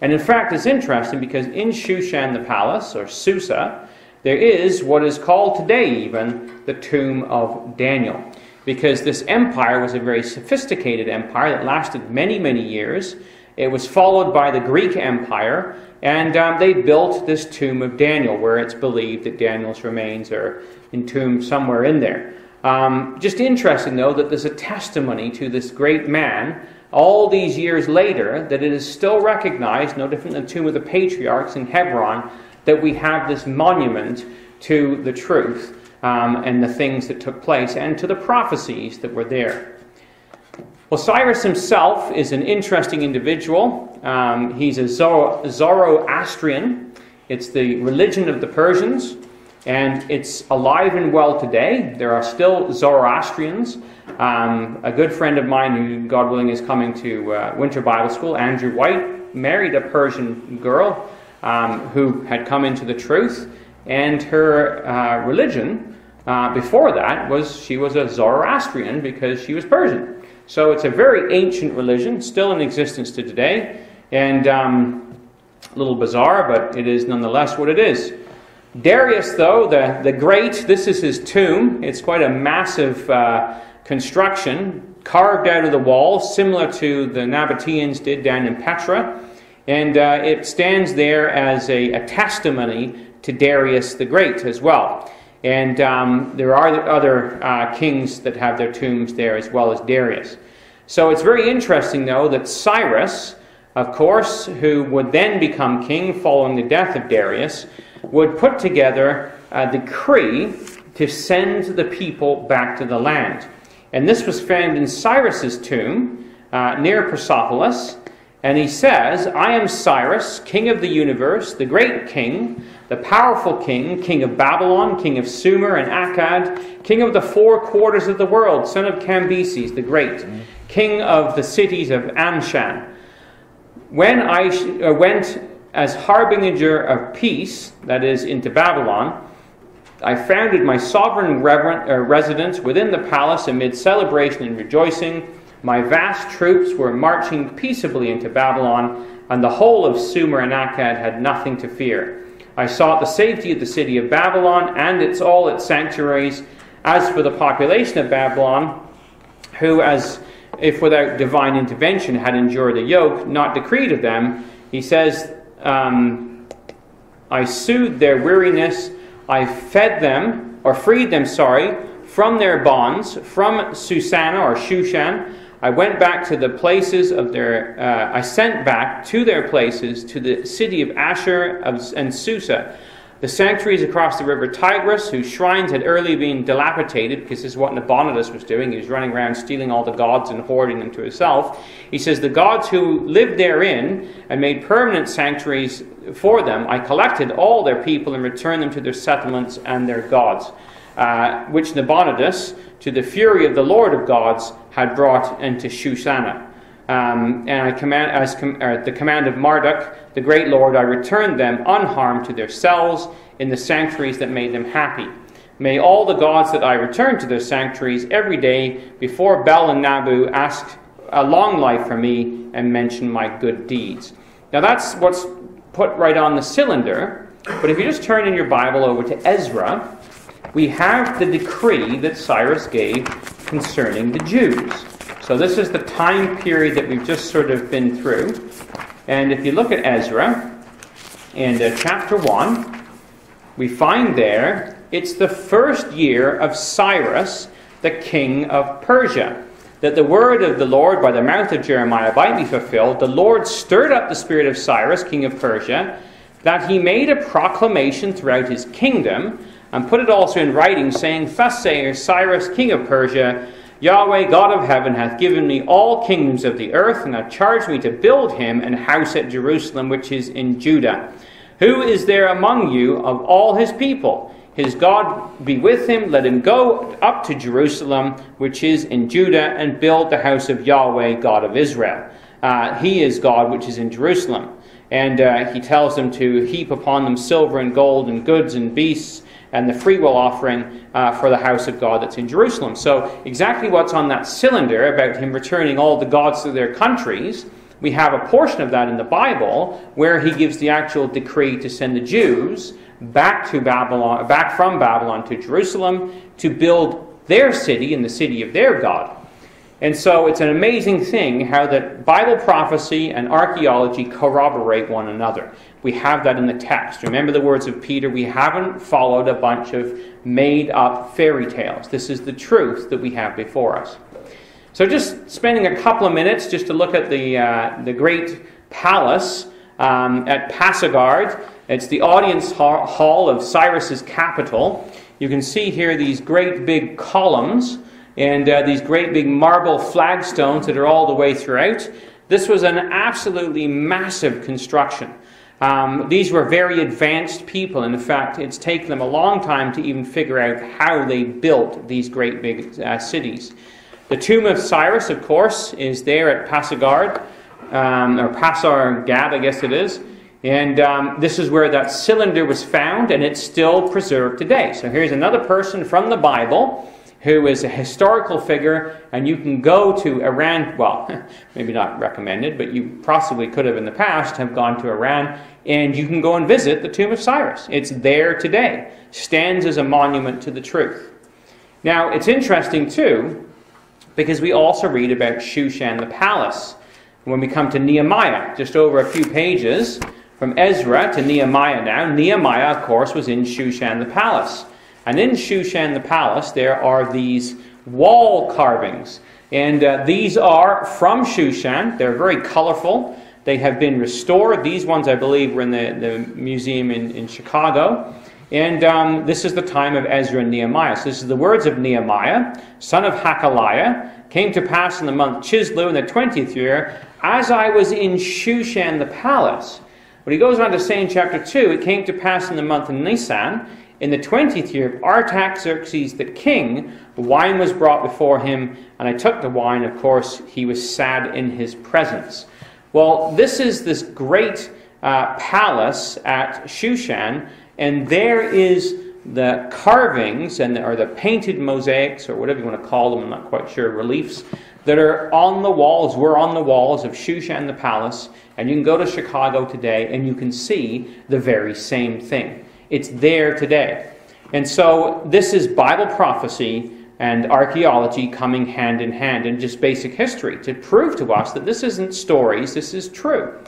And in fact it's interesting because in Shushan the palace, or Susa, there is what is called today even the tomb of Daniel. Because this empire was a very sophisticated empire that lasted many, many years. It was followed by the Greek Empire, and they built this tomb of Daniel, where it's believed that Daniel's remains are entombed somewhere in there. Just interesting, though, that there's a testimony to this great man all these years later, that it is still recognized, no different than the tomb of the patriarchs in Hebron, that we have this monument to the truth and the things that took place, and to the prophecies that were there. Well, Cyrus himself is an interesting individual. He's a Zoroastrian. It's the religion of the Persians, and it's alive and well today. There are still Zoroastrians. A good friend of mine who, God willing, is coming to Winter Bible School, Andrew White, married a Persian girl who had come into the truth, and her religion before that she was a Zoroastrian because she was Persian. So it's a very ancient religion, still in existence to today, and a little bizarre, but it is nonetheless what it is. Darius, though, the Great, this is his tomb. It's quite a massive construction, carved out of the wall, similar to the Nabateans did down in Petra, and it stands there as a testimony to Darius the Great as well. And there are other kings that have their tombs there as well as Darius. So it's very interesting, though, that Cyrus, of course, who would then become king following the death of Darius, would put together a decree to send the people back to the land. And this was found in Cyrus's tomb near Persepolis. And he says, I am Cyrus, king of the universe, the great king, the powerful king, king of Babylon, king of Sumer and Akkad, king of the 4 quarters of the world, son of Cambyses the great, king of the cities of Anshan. When I went as harbinger of peace, that is, into Babylon, I founded my sovereign residence within the palace amid celebration and rejoicing. My vast troops were marching peaceably into Babylon, and the whole of Sumer and Akkad had nothing to fear. I sought the safety of the city of Babylon and all its sanctuaries. As for the population of Babylon, who, as if without divine intervention, had endured a yoke not decreed of them, he says, I soothed their weariness, I freed them, from their bonds, from Susanna or Shushan. I went back to the places of I sent back to their places, to the city of Asher and Susa, the sanctuaries across the river Tigris, whose shrines had early been dilapidated, because this is what Nabonidus was doing. He was running around stealing all the gods and hoarding them to himself. He says, the gods who lived therein and made permanent sanctuaries for them, I collected all their people and returned them to their settlements and their gods, which Nabonidus, to the fury of the Lord of gods, had brought into Shusana. And at the command of Marduk, the great Lord, I returned them unharmed to their cells in the sanctuaries that made them happy. May all the gods that I return to their sanctuaries every day before Bel and Nabu ask a long life for me and mention my good deeds. Now that's what's put right on the cylinder. But if you just turn in your Bible over to Ezra, we have the decree that Cyrus gave concerning the Jews. So this is the time period that we've just sort of been through. And if you look at Ezra, in chapter 1, we find there, it's the first year of Cyrus, the king of Persia, that the word of the Lord by the mouth of Jeremiah might be fulfilled. The Lord stirred up the spirit of Cyrus, king of Persia, that he made a proclamation throughout his kingdom, and put it also in writing, saying, Thus saith Cyrus, king of Persia, Yahweh, God of heaven, hath given me all kingdoms of the earth, and hath charged me to build him an house at Jerusalem, which is in Judah. Who is there among you of all his people? His God be with him. Let him go up to Jerusalem, which is in Judah, and build the house of Yahweh, God of Israel. He is God, which is in Jerusalem. And he tells them to heap upon them silver and gold and goods and beasts, and the freewill offering for the house of God that's in Jerusalem. So exactly what's on that cylinder about him returning all the gods to their countries, we have a portion of that in the Bible where he gives the actual decree to send the Jews back from Babylon to Jerusalem to build their city and the city of their God. And so it's an amazing thing how that Bible prophecy and archaeology corroborate one another. We have that in the text. Remember the words of Peter, we haven't followed a bunch of made-up fairy tales. This is the truth that we have before us. So just spending a couple of minutes just to look at the great palace at Pasagard. It's the audience hall of Cyrus's capital. You can see here these great big columns and these great big marble flagstones that are all the way throughout. This was an absolutely massive construction. These were very advanced people. In fact, it's taken them a long time to even figure out how they built these great big cities. The tomb of Cyrus, of course, is there at Pasagard, or Pasargad, I guess it is. And this is where that cylinder was found, and it's still preserved today. So here's another person from the Bible who is a historical figure, and you can go to Iran, well, maybe not recommended, but you possibly could have in the past have gone to Iran, and you can go and visit the tomb of Cyrus. It's there today. Stands as a monument to the truth. Now, it's interesting, too, because we also read about Shushan the palace. When we come to Nehemiah, just over a few pages, from Ezra to Nehemiah now, Nehemiah, of course, was in Shushan the palace. And in Shushan the palace, there are these wall carvings. And these are from Shushan. They're very colorful. They have been restored. These ones, I believe, were in the museum in Chicago. And this is the time of Ezra and Nehemiah. So this is the words of Nehemiah, son of Hakaliah. Came to pass in the month Chislev in the 20th year, as I was in Shushan the palace. But he goes on to say in chapter 2, it came to pass in the month of Nisan, in the 20th year of Artaxerxes the king, wine was brought before him, and I took the wine. Of course, he was sad in his presence. Well, this is this great palace at Shushan, and there is the carvings or the painted mosaics, or whatever you want to call them, I'm not quite sure, reliefs, that are on the walls, were on the walls of Shushan the palace, and you can go to Chicago today and you can see the very same thing. It's there today. And so this is Bible prophecy and archaeology coming hand in hand, and just basic history to prove to us that this isn't stories, this is true.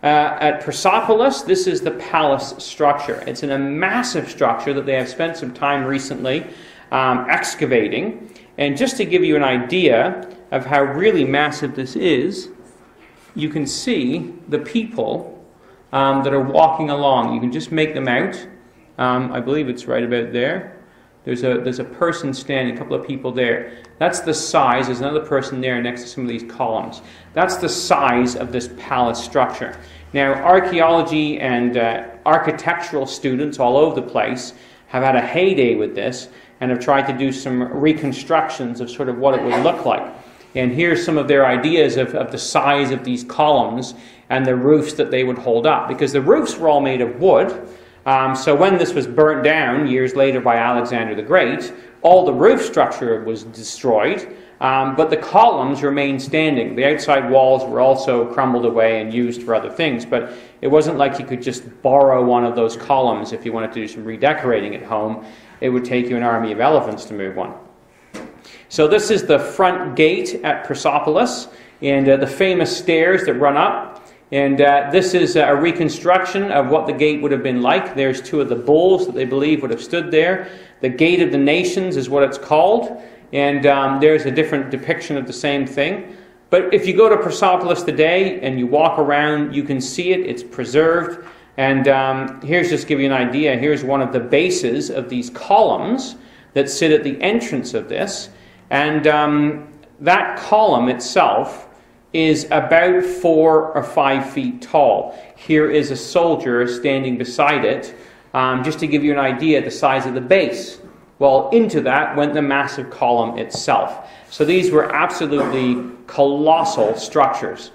At Persepolis, this is the palace structure. It's in a massive structure that they have spent some time recently excavating. And just to give you an idea of how really massive this is, you can see the people that are walking along. You can just make them out. I believe it's right about there. There's a person standing, a couple of people there. That's the size. There's another person there next to some of these columns. That's the size of this palace structure. Now, archaeology and architectural students all over the place have had a heyday with this and have tried to do some reconstructions of sort of what it would look like. And here's some of their ideas of the size of these columns and the roofs that they would hold up. Because the roofs were all made of wood. So when this was burnt down years later by Alexander the Great, all the roof structure was destroyed, but the columns remained standing. The outside walls were also crumbled away and used for other things, but it wasn't like you could just borrow one of those columns if you wanted to do some redecorating at home. It would take you an army of elephants to move one. So this is the front gate at Persepolis, and the famous stairs that run up. And this is a reconstruction of what the gate would have been like. There's two of the bulls that they believe would have stood there. The Gate of the Nations is what it's called. And there's a different depiction of the same thing. But if you go to Persepolis today and you walk around, you can see it. It's preserved. And here's just to give you an idea. Here's one of the bases of these columns that sit at the entrance of this. And that column itself is about 4 or 5 feet tall. Here is a soldier standing beside it, just to give you an idea of the size of the base. Well, into that went the massive column itself. So these were absolutely colossal structures.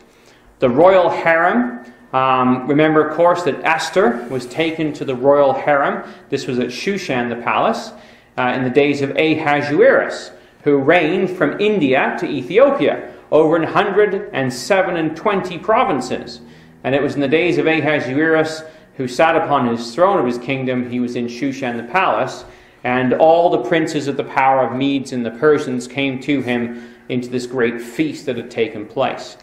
The royal harem, remember, of course, that Esther was taken to the royal harem. This was at Shushan, the palace, in the days of Ahasuerus, who reigned from India to Ethiopia, over 127 provinces. And it was in the days of Ahasuerus, who sat upon his throne of his kingdom. He was in Shushan the palace, and all the princes of the power of Medes and the Persians came to him into this great feast that had taken place.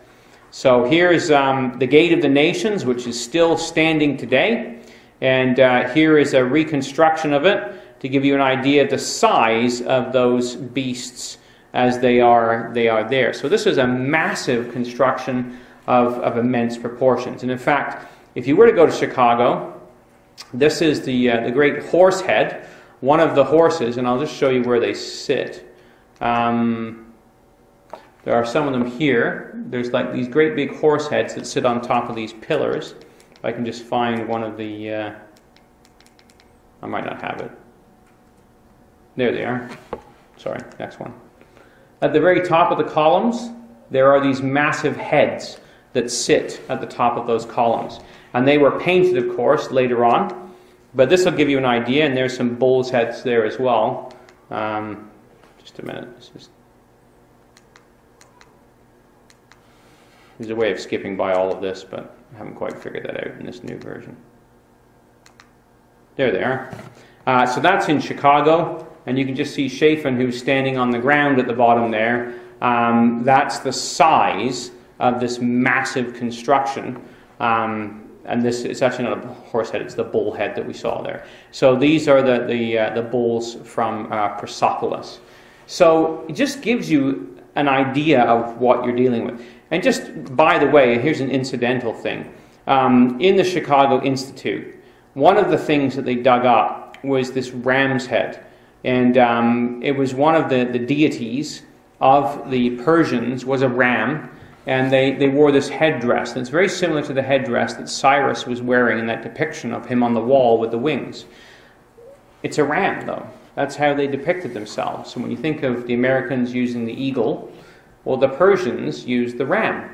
So here's the Gate of the Nations, which is still standing today. And here is a reconstruction of it to give you an idea of the size of those beasts as they are there. So this is a massive construction of immense proportions. And in fact, if you were to go to Chicago, this is the great horse head, one of the horses, and I'll just show you where they sit. There are some of them here. There's like these great big horse heads that sit on top of these pillars. If I can just find one of the... I might not have it. There they are. Sorry, next one. At the very top of the columns, there are these massive heads that sit at the top of those columns. And they were painted, of course, later on. But this will give you an idea, and there's some bull's heads there as well. Just a minute. There's a way of skipping by all of this, but I haven't quite figured that out in this new version. There they are. So that's in Chicago. And you can just see Shaphan, who's standing on the ground at the bottom there. That's the size of this massive construction. And this, it's actually not a horse head, it's the bull head that we saw there. So these are the bulls from Persepolis. So it just gives you an idea of what you're dealing with. And just, by the way, here's an incidental thing. In the Chicago Institute, one of the things that they dug up was this ram's head. And it was one of the deities of the Persians was a ram, and they wore this headdress. And it's very similar to the headdress that Cyrus was wearing in that depiction of him on the wall with the wings. It's a ram, though. That's how they depicted themselves. So when you think of the Americans using the eagle, well, the Persians used the ram.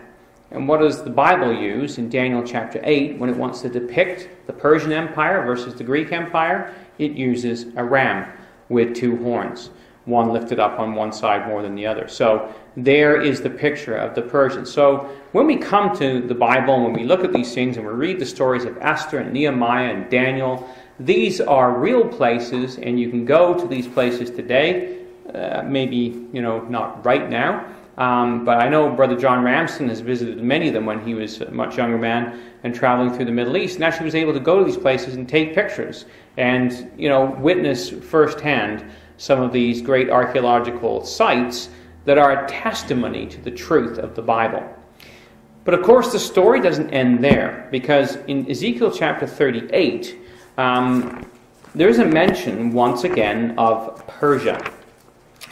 And what does the Bible use in Daniel chapter 8 when it wants to depict the Persian Empire versus the Greek Empire? It uses a ram with 2 horns. one lifted up on one side more than the other. So there is the picture of the Persians. So when we come to the Bible, and when we look at these things and we read the stories of Esther and Nehemiah and Daniel, these are real places, and you can go to these places today. Maybe, not right now. But I know Brother John Ramsden has visited many of them when he was a much younger man and traveling through the Middle East, and actually was able to go to these places and take pictures and, witness firsthand some of these great archaeological sites that are a testimony to the truth of the Bible. But of course the story doesn't end there, because in Ezekiel chapter 38, there's a mention once again of Persia.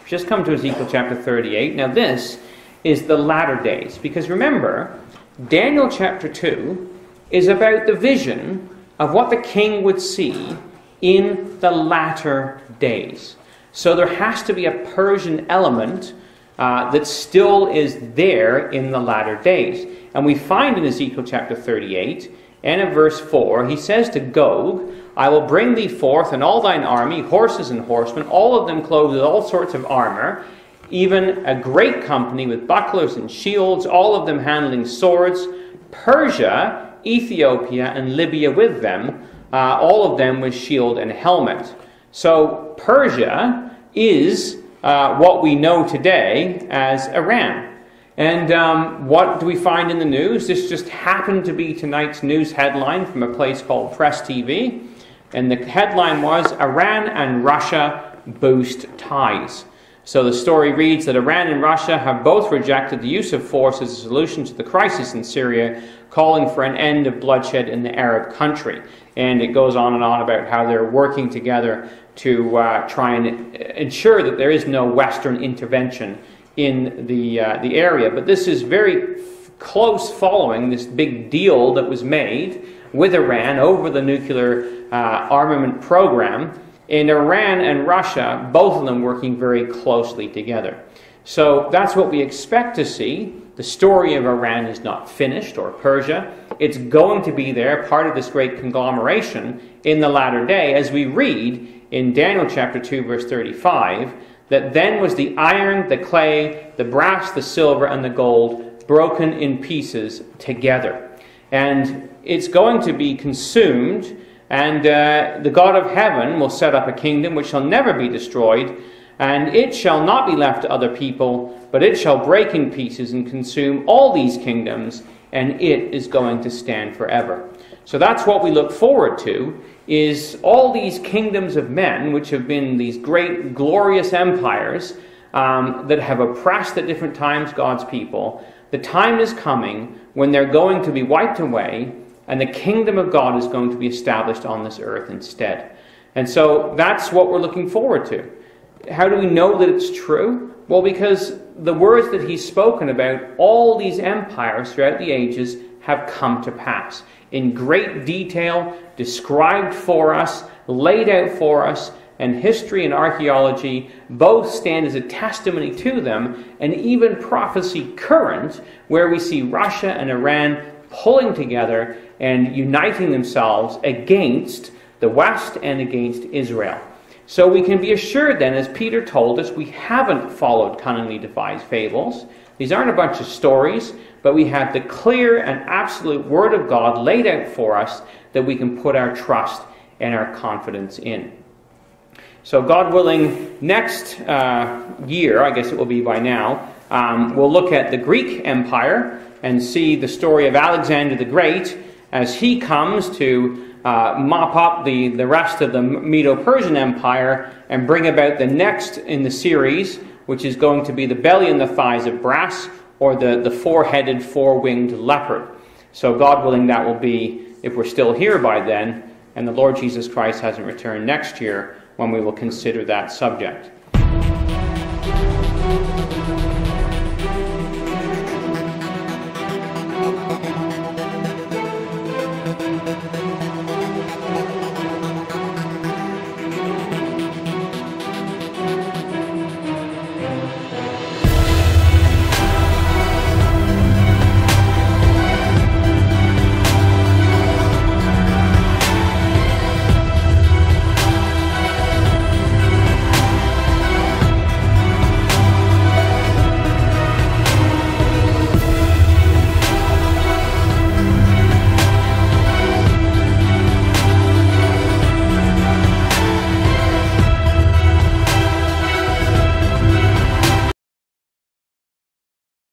Just come to Ezekiel chapter 38. Now this is the latter days, because remember, Daniel chapter 2 is about the vision of what the king would see in the latter days. So there has to be a Persian element that still is there in the latter days. And we find in Ezekiel chapter 38, and in verse 4, he says to Gog, I will bring thee forth and all thine army, horses and horsemen, all of them clothed with all sorts of armor, even a great company with bucklers and shields, all of them handling swords, Persia, Ethiopia, and Libya with them, all of them with shield and helmet. So Persia is what we know today as Iran. And what do we find in the news? This just happened to be tonight's news headline from a place called Press TV. And the headline was, Iran and Russia boost ties. So the story reads that Iran and Russia have both rejected the use of force as a solution to the crisis in Syria, calling for an end of bloodshed in the Arab country. And it goes on and on about how they're working together to try and ensure that there is no Western intervention in the area. But this is very close following this big deal that was made with Iran over the nuclear armament program, and Iran and Russia, both of them working very closely together. So that's what we expect to see. The story of Iran is not finished, or Persia. It's going to be there, part of this great conglomeration in the latter day, as we read in Daniel chapter 2, verse 35, that then was the iron, the clay, the brass, the silver, and the gold broken in pieces together. And it's going to be consumed, and the God of heaven will set up a kingdom which shall never be destroyed, and it shall not be left to other people, but it shall break in pieces and consume all these kingdoms, and it is going to stand forever. So that's what we look forward to, is all these kingdoms of men, which have been these great glorious empires that have oppressed at different times God's people. The time is coming when they're going to be wiped away, and the kingdom of God is going to be established on this earth instead. And so that's what we're looking forward to. How do we know that it's true? Well, because the words that he's spoken about, all these empires throughout the ages, have come to pass in great detail, described for us, laid out for us, and history and archaeology both stand as a testimony to them, and even prophecy current, where we see Russia and Iran pulling together and uniting themselves against the West and against Israel. So we can be assured then, as Peter told us, we haven't followed cunningly devised fables. These aren't a bunch of stories, but we have the clear and absolute Word of God laid out for us that we can put our trust and our confidence in. So God willing, next year, I guess it will be by now, we'll look at the Greek Empire and see the story of Alexander the Great as he comes to mop up the rest of the Medo Persian Empire and bring about the next in the series, which is going to be the belly and the thighs of brass, or the four-headed, four-winged leopard. So God willing, that will be, if we're still here by then, and the Lord Jesus Christ hasn't returned next year, when we will consider that subject.